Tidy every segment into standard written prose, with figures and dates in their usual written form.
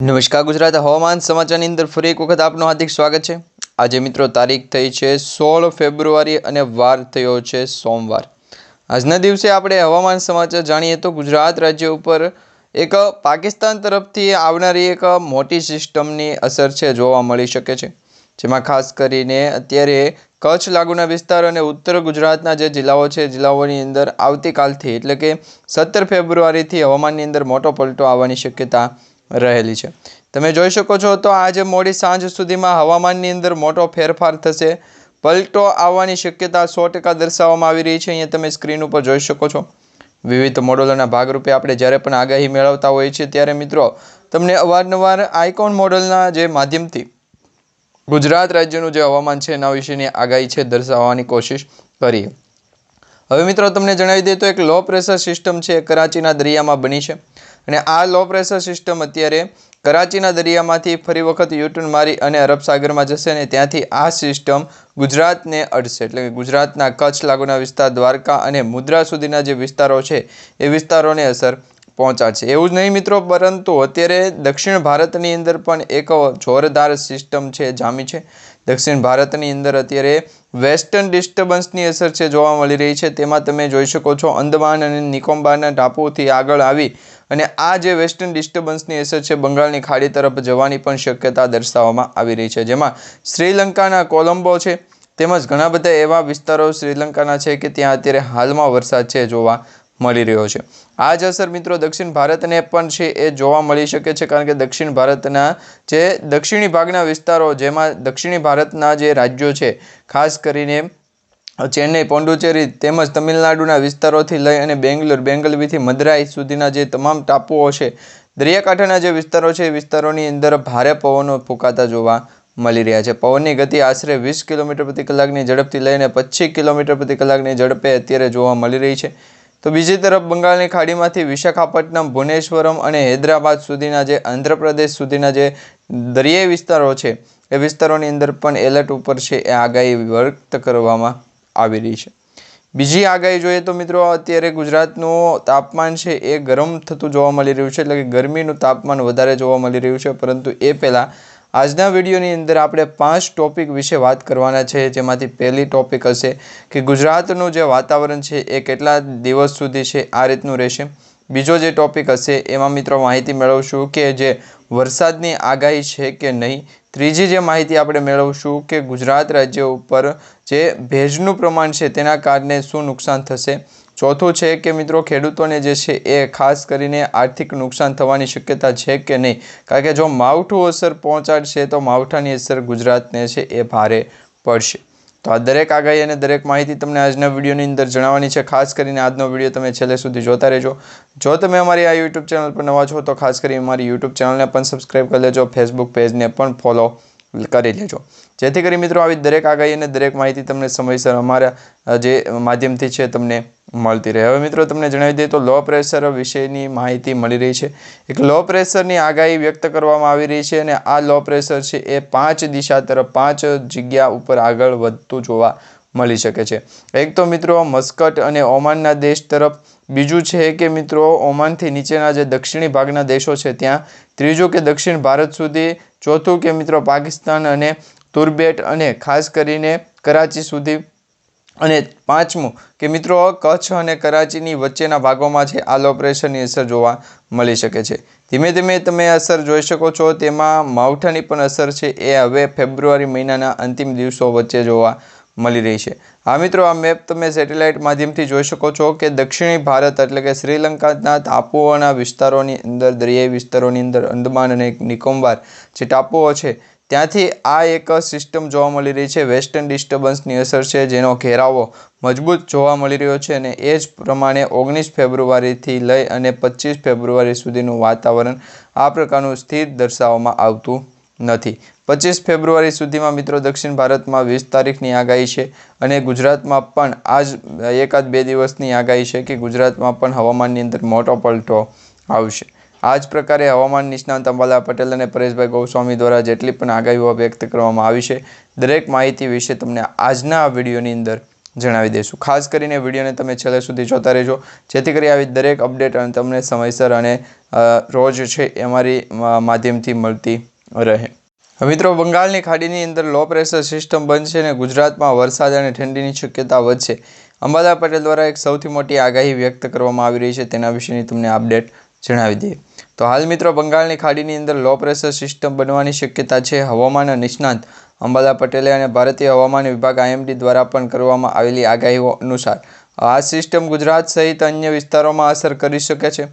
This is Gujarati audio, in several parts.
નમસ્કાર ગુજરાત હવામાન સમાચારની અંદર ફરી એક વખત આપનું હાર્દિક સ્વાગત છે। આજે મિત્રો તારીખ થઈ છે 16 ફેબ્રુઆરી અને વાર થયો છે સોમવાર। આજના દિવસે આપણે હવામાન સમાચાર જાણીએ તો ગુજરાત રાજ્ય ઉપર એક પાકિસ્તાન તરફથી આવનારી એક મોટી સિસ્ટમની અસર છે જોવા મળી શકે છે, જેમાં ખાસ કરીને અત્યારે કચ્છ લાગુના વિસ્તાર અને ઉત્તર ગુજરાતના જે જિલ્લાઓ છે જિલ્લાઓની અંદર આવતીકાલથી એટલે કે 17 ફેબ્રુઆરીથી હવામાનની અંદર મોટો પલટો આવવાની શક્યતા રહેલી છે। તમે જોઈ શકો છો તો આજે મોડી સાંજ સુધીમાં હવામાનની અંદર મોટો ફેરફાર થશે, પલટો આવવાની શક્યતા 100% દર્શાવવામાં આવી રહી છે। અહીંયા તમે સ્ક્રીન ઉપર જોઈ શકો છો। વિવિધ મોડલોના ભાગરૂપે આપણે જ્યારે પણ આગાહી મેળવતા હોઈએ છીએ ત્યારે મિત્રો તમને અવારનવાર આઇકોન મોડલના જે માધ્યમથી ગુજરાત રાજ્યનું જે હવામાન છે એના વિશેની આગાહી છે દર્શાવવાની કોશિશ કરીએ। હવે મિત્રો તમને જણાવી દઈએ તો એક લો પ્રેશર સિસ્ટમ છે કરાચીના દરિયામાં બની છે અને આ લો પ્રેશર સિસ્ટમ અત્યારે કરાચીના દરિયામાંથી ફરી વખત યુટર્ન મારી અને અરબ સાગરમાં જશે અને ત્યાંથી આ સિસ્ટમ ગુજરાતને અડશે, એટલે કે ગુજરાતના કચ્છ લાગુના વિસ્તાર, દ્વારકા અને મુદ્રા સુધીના જે વિસ્તારો છે એ વિસ્તારોને અસર પહોંચાડશે। એવું જ નહીં મિત્રો, પરંતુ અત્યારે દક્ષિણ ભારતની અંદર પણ એક જોરદાર સિસ્ટમ છે જામી છે। દક્ષિણ ભારતની અંદર અત્યારે વેસ્ટર્ન ડિસ્ટર્બન્સની અસર છે જોવા મળી રહી છે। તેમાં તમે જોઈ શકો છો અંદમાન અને નિકોબારના ટાપુઓથી આગળ આવી અને આ જે વેસ્ટર્ન ડિસ્ટર્બન્સની અસર છે બંગાળની ખાડી તરફ જવાની પણ શક્યતા દર્શાવવામાં આવી રહી છે, જેમાં શ્રીલંકાના કોલંબો છે તેમજ ઘણા બધા એવા વિસ્તારો શ્રીલંકાના છે કે ત્યાં અત્યારે હાલમાં વરસાદ છે જોવા મળી રહ્યો છે। આ જ અસર મિત્રો દક્ષિણ ભારતને પણ છે એ જોવા મળી શકે છે, કારણ કે દક્ષિણ ભારતના જે દક્ષિણી ભાગના વિસ્તારો, જેમાં દક્ષિણી ભારતના જે રાજ્યો છે ખાસ કરીને ચેન્નઈ, પોંડુચેરી તેમજ તમિલનાડુના વિસ્તારોથી લઈ અને બેંગલુરુથી મદરાઈ સુધીના જે તમામ ટાપુઓ છે, દરિયાકાંઠાના જે વિસ્તારો છે એ વિસ્તારોની અંદર ભારે પવનો ફૂંકાતા જોવા મળી રહ્યા છે। પવનની ગતિ આશરે 20 કિલોમીટર પ્રતિ કલાકની ઝડપથી લઈને 25 કિલોમીટર પ્રતિ કલાકની ઝડપે અત્યારે જોવા મળી રહી છે। તો બીજી તરફ બંગાળની ખાડીમાંથી વિશાખાપટ્ટનમ, ભુવનેશ્વરમ અને હૈદરાબાદ સુધીના જે આંધ્રપ્રદેશ સુધીના જે દરિયાઈ વિસ્તારો છે એ વિસ્તારોની અંદર પણ એલર્ટ ઉપર છે એ આગાહી વ્યક્ત કરવામાં આવી રહી છે। બીજી આગાહી જોઈએ તો મિત્રો અત્યારે ગુજરાતનું તાપમાન છે એ ગરમ થતું જોવા મળી રહ્યું છે, એટલે કે ગરમીનું તાપમાન વધારે જોવા મળી રહ્યું છે। પરંતુ એ પહેલાં આજના વિડીયોની અંદર આપણે 5 ટોપિક વિશે વાત કરવાના છે, જેમાંથી પહેલી ટોપિક હશે કે ગુજરાતનું જે વાતાવરણ છે એ કેટલા દિવસ સુધી છે આ રીતનું રહેશે। બીજો જે ટોપિક હશે એમાં મિત્રો માહિતી મેળવશું કે જે વરસાદની આગાહી છે કે નહીં। ત્રીજી જે માહિતી આપણે મેળવશું કે ગુજરાત રાજ્ય ઉપર જે ભેજનું પ્રમાણ છે તેના કારણે શું નુકસાન થશે। ચોથું છે કે મિત્રો ખેડૂતોને જે છે એ ખાસ કરીને આર્થિક નુકસાન થવાની શક્યતા છે કે નહીં, કારણ કે જો માવઠું અસર પહોંચાડશે તો માવઠાની અસર ગુજરાતને છે એ ભારે પડશે। તો આ દરેક આગાહી અને દરેક માહિતી તમને આજના વિડીયોની અંદર જણાવવાની છે। ખાસ કરીને આજનો વિડીયો તમે છેલ્લે સુધી જોતા રહેજો। જો તમે અમારી આ યુટ્યુબ ચેનલ પર નવા છો તો ખાસ કરીને અમારી યુટ્યુબ ચેનલને પણ સબસ્ક્રાઈબ કરી લેજો, ફેસબુક પેજને પણ ફોલો કરી લેજો, જેથી કરી મિત્રો આવી દરેક આગાહી અને દરેક માહિતી તમને સમયસર અમારા જે માધ્યમથી છે તમને મળતી રહે। હવે મિત્રો તમને જણાવી દઈએ તો લો પ્રેશર વિશેની માહિતી મળી રહી છે। એક લો પ્રેશરની આગાહી વ્યક્ત કરવામાં આવી રહી છે અને આ લો પ્રેશર છે એ 5 દિશા તરફ 5 જગ્યા ઉપર આગળ વધતું જોવા મળી શકે છે। એક તો મિત્રો મસ્કટ અને ઓમાનના દેશ તરફ, બીજું છે કે મિત્રો ઓમાનથી નીચેના જે દક્ષિણી ભાગના દેશો છે ત્યાં, ત્રીજું કે દક્ષિણ ભારત સુધી, ચોથું કે મિત્રો પાકિસ્તાન અને તુર્બેટ અને ખાસ કરીને કરાચી સુધી, અને પાંચમું કે મિત્રો કચ્છ અને કરાચીની વચ્ચેના ભાગોમાં છે આ લો પ્રેશરની અસર જોવા મળી શકે છે। ધીમે ધીમે તમે અસર જોઈ શકો છો, તેમાં માવઠાની પણ અસર છે એ હવે ફેબ્રુઆરી મહિનાના અંતિમ દિવસો વચ્ચે જોવા મળી રહી છે। હા મિત્રો, આ મેપ તમે સેટેલાઇટ માધ્યમથી જોઈ શકો છો કે દક્ષિણી ભારત એટલે કે શ્રીલંકાના ટાપુઓના વિસ્તારોની અંદર, દરિયાઈ વિસ્તારોની અંદર અંદમાન અને નિકોબાર જે ટાપુઓ છે ત્યાંથી આ એક સિસ્ટમ જોવા મળી રહી છે। વેસ્ટર્ન ડિસ્ટર્બન્સની અસર છે જેનો ઘેરાવો મજબૂત જોવા મળી રહ્યો છે અને એ જ પ્રમાણે 19 ફેબ્રુઆરીથી લઈ અને 25 ફેબ્રુઆરી સુધીનું વાતાવરણ આ પ્રકારનું સ્થિર દર્શાવવામાં આવતું નથી। 25 ફેબ્રુઆરી સુધીમાં મિત્રો દક્ષિણ ભારતમાં 20 તારીખની આગાહી છે અને ગુજરાતમાં પણ આજ એકાદ બે દિવસની આગાહી છે કે ગુજરાતમાં પણ હવામાનની અંદર મોટો પલટો આવશે। આ જ પ્રકારે હવામાન નિષ્ણાંત અંબાલાલ પટેલ અને પરેશભાઈ ગોસ્વામી દ્વારા જેટલી પણ આગાહીઓ વ્યક્ત કરવામાં આવી છે, દરેક માહિતી વિશે તમને આજના આ વિડીયોની અંદર જણાવી દઈશું। ખાસ કરીને વિડીયોને તમે છેલ્લે સુધી જોતા રહેજો, જેથી કરી આવી દરેક અપડેટ અને તમને સમયસર અને રોજ છે અમારી માધ્યમથી મળતી રહે। મિત્રો, બંગાળની ખાડીની અંદર લો પ્રેશર સિસ્ટમ બનશે અને ગુજરાતમાં વરસાદ અને ઠંડીની શક્યતા વધશે। અંબાલાલ પટેલ દ્વારા એક સૌથી મોટી આગાહી વ્યક્ત કરવામાં આવી રહી છે, તેના વિશેની તમને અપડેટ જણાવી દઈએ। તો હાલ મિત્રો, બંગાળની ખાડીની અંદર લો પ્રેશર સિસ્ટમ બનવાની શક્યતા છે। હવામાન નિષ્ણાત અંબાલાલ પટેલે અને ભારતીય હવામાન વિભાગ IMD દ્વારા પણ કરવામાં આવેલી આગાહીઓ અનુસાર આ સિસ્ટમ ગુજરાત સહિત અન્ય વિસ્તારોમાં અસર કરી શકે છે,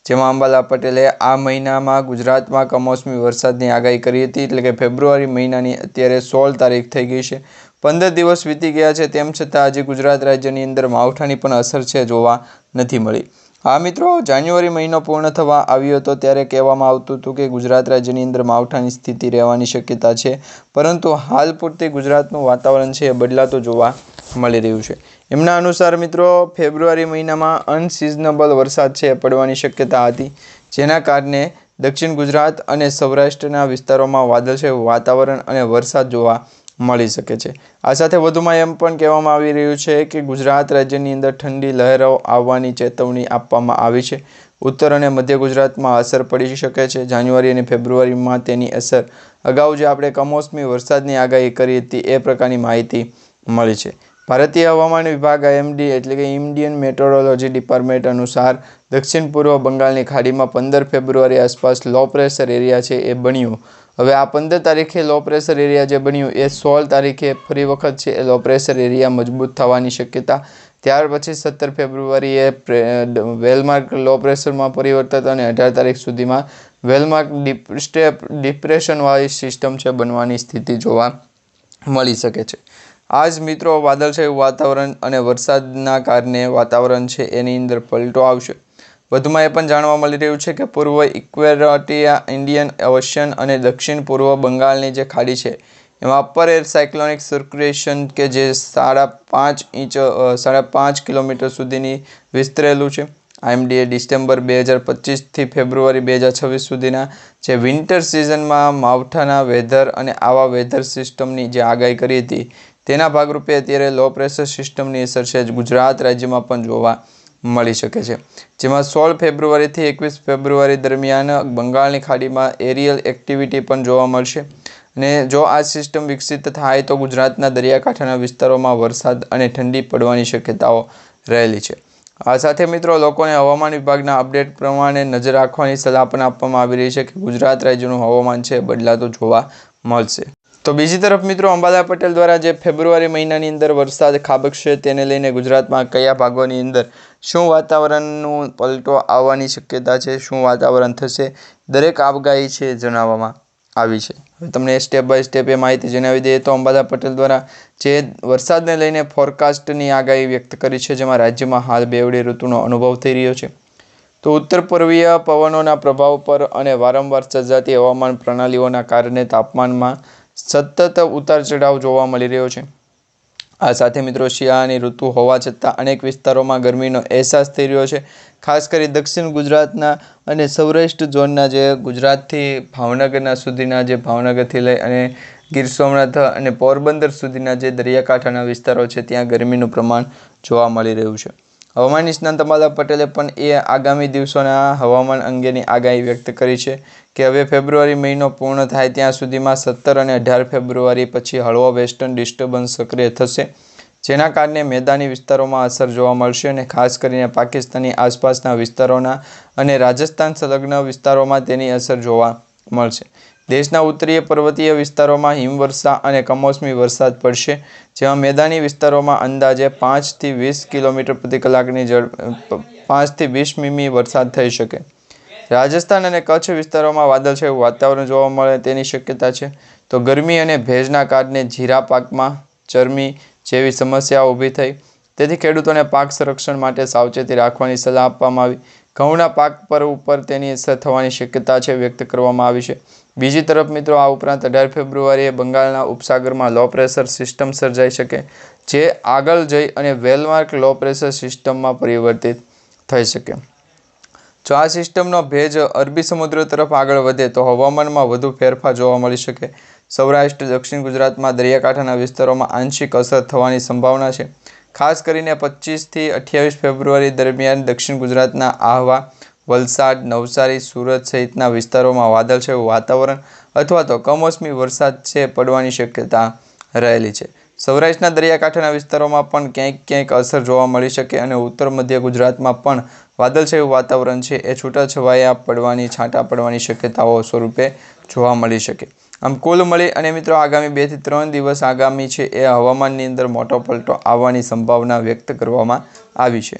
જેમાં અંબાલાલ પટેલે આ મહિનામાં ગુજરાતમાં કમોસમી વરસાદની આગાહી કરી હતી, એટલે કે ફેબ્રુઆરી મહિનાની અત્યારે 16 તારીખ થઈ ગઈ છે। 15 દિવસ વીતી ગયા છે, તેમ છતાં હજી ગુજરાત રાજ્યની અંદર માવઠાની પણ અસર છે જોવા નથી મળી। હા મિત્રો, જાન્યુઆરી મહિનો પૂર્ણ થવા આવ્યો હતો ત્યારે કહેવામાં આવતું હતું કે ગુજરાત રાજ્યની અંદર માવઠાની સ્થિતિ રહેવાની શક્યતા છે, પરંતુ હાલ પૂરતી ગુજરાતનું વાતાવરણ છે એ બદલાતું જોવા મળી રહ્યું છે। એમના અનુસાર મિત્રો, ફેબ્રુઆરી મહિનામાં અનસિઝનેબલ વરસાદ છે પડવાની શક્યતા હતી, જેના કારણે દક્ષિણ ગુજરાત અને સૌરાષ્ટ્રના વિસ્તારોમાં વાદળછાયું વાતાવરણ અને વરસાદ જોવા મળી શકે છે। આ સાથે વધુમાં એમ પણ કહેવામાં આવી રહ્યું છે કે ગુજરાત રાજ્યની અંદર ઠંડી લહેરો આવવાની ચેતવણી આપવામાં આવી છે। ઉત્તર અને મધ્ય ગુજરાતમાં અસર પડી શકે છે। જાન્યુઆરી અને ફેબ્રુઆરીમાં તેની અસર અગાઉ જે આપણે કમોસમી વરસાદની આગાહી કરી હતી એ પ્રકારની માહિતી મળી છે। ભારતીય હવામાન વિભાગ IMD એટલે કે ઇન્ડિયન મેટ્રોલોજી ડિપાર્ટમેન્ટ અનુસાર દક્ષિણ પૂર્વ બંગાળની ખાડીમાં 15 ફેબ્રુઆરી આસપાસ લો પ્રેશર એરિયા છે એ બન્યું। હવે આ 15 તારીખે લો પ્રેશર એરિયા જે બન્યું એ 16 તારીખે ફરી વખત છે એ લો પ્રેશર એરિયા મજબૂત થવાની શક્યતા। ત્યાર પછી 17 ફેબ્રુઆરીએ વેલમાર્ક લો પ્રેશરમાં પરિવર્તિત અને 18 તારીખ સુધીમાં વેલમાર્ક ડિપ્રેશનવાળી સિસ્ટમ છે બનવાની સ્થિતિ જોવા મળી શકે છે। આજ મિત્રો, વાદળછાયું વાતાવરણ અને વરસાદના કારણે વાતાવરણ છે એની અંદર પલટો આવશે। વધુમાં એ પણ જાણવા મળી રહ્યું છે કે પૂર્વ ઇક્વેટોરિયા, ઇન્ડિયન ઓશન અને દક્ષિણ પૂર્વ બંગાળની જે ખાડી છે એમાં અપર એર સાયક્લોનિક સર્ક્યુલેશન કે જે 5.5 કિલોમીટર સુધીની વિસ્તરેલું છે। IMDએ ડિસેમ્બર 2025થી ફેબ્રુઆરી 2026 સુધીના જે વિન્ટર સિઝનમાં માવઠાના વેધર અને આવા વેધર સિસ્ટમની જે આગાહી કરી હતી તેના ભાગરૂપે અત્યારે લો પ્રેશર સિસ્ટમની અસર છે ગુજરાત રાજ્યમાં પણ જોવા મળી શકે છે, જેમાં 16 ફેબ્રુઆરીથી 21 ફેબ્રુઆરી દરમિયાન બંગાળની ખાડીમાં એરિયલ એક્ટિવિટી પણ જોવા મળશે। અને જો આ સિસ્ટમ વિકસિત થાય તો ગુજરાતના દરિયાકાંઠાના વિસ્તારોમાં વરસાદ અને ઠંડી પડવાની શક્યતાઓ રહેલી છે। આ સાથે મિત્રો, લોકોને હવામાન વિભાગના અપડેટ પ્રમાણે નજર રાખવાની સલાહ પણ આપવામાં આવી રહી છે કે ગુજરાત રાજ્યનું હવામાન છે બદલાતું જોવા મળશે। તો બીજી તરફ મિત્રો, અંબાલાલ પટેલ દ્વારા જે ફેબ્રુઆરી મહિનાની અંદર વરસાદ ખાબકશે તેને લઈને ગુજરાતમાં કયા ભાગોની અંદર શું વાતાવરણનું પલટો આવવાની શક્યતા છે, શું વાતાવરણ થશે, દરેક આગાહી છે જણાવવામાં આવી છે। હવે તમને સ્ટેપ બાય સ્ટેપ એ માહિતી જણાવી દઈએ તો અંબાલાલ પટેલ દ્વારા જે વરસાદને લઈને ફોરકાસ્ટની આગાહી વ્યક્ત કરી છે, જેમાં રાજ્યમાં હાલ બેવડી ઋતુનો અનુભવ થઈ રહ્યો છે। તો ઉત્તર પૂર્વીય પવનોના પ્રભાવ પર અને વારંવાર સર્જાતી હવામાન પ્રણાલીઓના કારણે તાપમાનમાં સતત ઉતાર ચઢાવ જોવા મળી રહ્યો છે। આ સાથે મિત્રો, શિયાળાની ઋતુ હોવા છતાં અનેક વિસ્તારોમાં ગરમીનો અહેસાસ થઈ રહ્યો છે। ખાસ કરી દક્ષિણ ગુજરાતના અને સૌરાષ્ટ્ર ઝોનના જે ગુજરાતથી ભાવનગરના સુધીના જે ભાવનગરથી લઈ અને ગીર સોમનાથ અને પોરબંદર સુધીના જે દરિયાકાંઠાના વિસ્તારો છે ત્યાં ગરમીનું પ્રમાણ જોવા મળી રહ્યું છે। હવામાન નિષ્ણાત અંબાલાલ પટેલે પણ એ આગામી દિવસોના હવામાન અંગેની આગાહી વ્યક્ત કરી છે કે હવે ફેબ્રુઆરી મહિનો પૂર્ણ થાય ત્યાં સુધીમાં 17 અને 18 ફેબ્રુઆરી પછી હળવો વેસ્ટર્ન ડિસ્ટર્બન્સ સક્રિય થશે, જેના કારણે મેદાની વિસ્તારોમાં અસર જોવા મળશે અને ખાસ કરીને પાકિસ્તાનની આસપાસના વિસ્તારોના અને રાજસ્થાન સંલગ્ન વિસ્તારોમાં તેની અસર જોવા મળશે। દેશના ઉત્તરીય પર્વતીય વિસ્તારોમાં હિમવર્ષા અને કમોસમી વરસાદ પડશે, જેમાં મેદાની વિસ્તારોમાં અંદાજે 5 થી 20 કિલોમીટર પ્રતિ કલાકની 5 થી 20 મીમી વરસાદ થઈ શકે। રાજસ્થાન અને કચ્છ વિસ્તારોમાં વાદળછાયું વાતાવરણ જોવા મળે તેની શક્યતા છે। તો ગરમી અને ભેજના કારણે જીરા પાકમાં ચરમી જેવી સમસ્યાઓ ઊભી થઈ, તેથી ખેડૂતોને પાક સંરક્ષણ માટે સાવચેતી રાખવાની સલાહ આપવામાં આવી। ઘઉંના પાક પર ઉપર તેની અસર થવાની શક્યતા છે વ્યક્ત કરવામાં આવી છે। બીજી તરફ મિત્રો, આ ઉપરાંત 18 ફેબ્રુઆરીએ બંગાળના ઉપસાગરમાં લો પ્રેશર સિસ્ટમ સર્જાઈ શકે, જે આગળ જઈ અને વેલમાર્ક લો પ્રેશર સિસ્ટમમાં પરિવર્તિત થઈ શકે। જો આ સિસ્ટમનો ભેજ અરબી સમુદ્ર તરફ આગળ વધે તો હવામાનમાં વધુ ફેરફાર જોવા મળી શકે। સૌરાષ્ટ્ર, દક્ષિણ ગુજરાતમાં દરિયાકાંઠાના વિસ્તારોમાં આંશિક અસર થવાની સંભાવના છે, ખાસ કરીને 25 થી 28 ફેબ્રુઆરી દરમિયાન દક્ષિણ ગુજરાતના આહવા, વલસાડ, નવસારી, સુરત સહિતના વિસ્તારોમાં વાદળછાયું વાતાવરણ અથવા તો કમોસમી વરસાદ છે પડવાની શક્યતા રહેલી છે. સૌરાષ્ટ્રના દરિયાકાંઠાના વિસ્તારોમાં પણ ક્યાંક અસર જોવા મળી શકે અને ઉત્તર મધ્ય ગુજરાતમાં પણ વાદળછાયું વાતાવરણ છે એ છૂટાછવાયા પડવાની, છાંટા પડવાની શક્યતાઓ સ્વરૂપે જોવા મળી શકે. આમ કુલ મળી અને મિત્રો આગામી 2 થી 3 દિવસ આગામી છે એ હવામાનની અંદર મોટો પલટો આવવાની સંભાવના વ્યક્ત કરવામાં આવી છે.